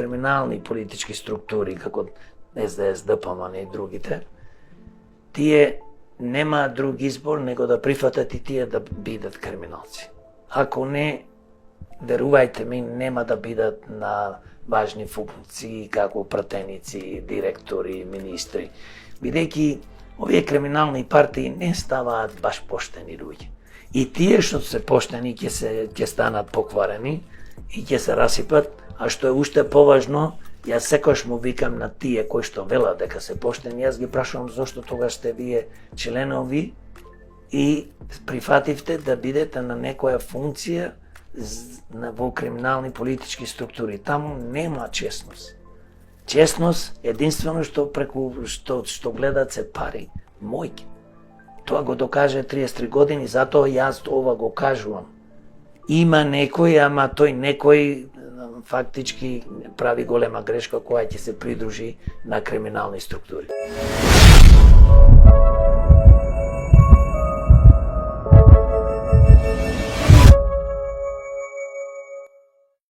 криминални политички структури, како СДС, ДПМН и другите, тие немаат друг избор него да прифатат и тие да бидат криминалци. Ако не, верувајте ми, нема да бидат на важни функции како пратеници, директори, министри, бидејќи овие криминални партии не ставаат баш поштени луѓе. И тие што се поштени ќе станат покварени и ќе се расипат, а што е уште поважно, јас секогаш му викам на тие кои што велат дека се поштени, јас ги прашувам зошто тогаш сте вие членови и прифативте да бидете на некоја функција во криминални политички структури. Таму нема честност. Честност единствено што гледат се пари, мојки. Тоа го докаже 33 години, затоа јас ова го кажувам. Има некој, ама тој некој фактички прави голема грешка која ќе се придружи на криминални структури.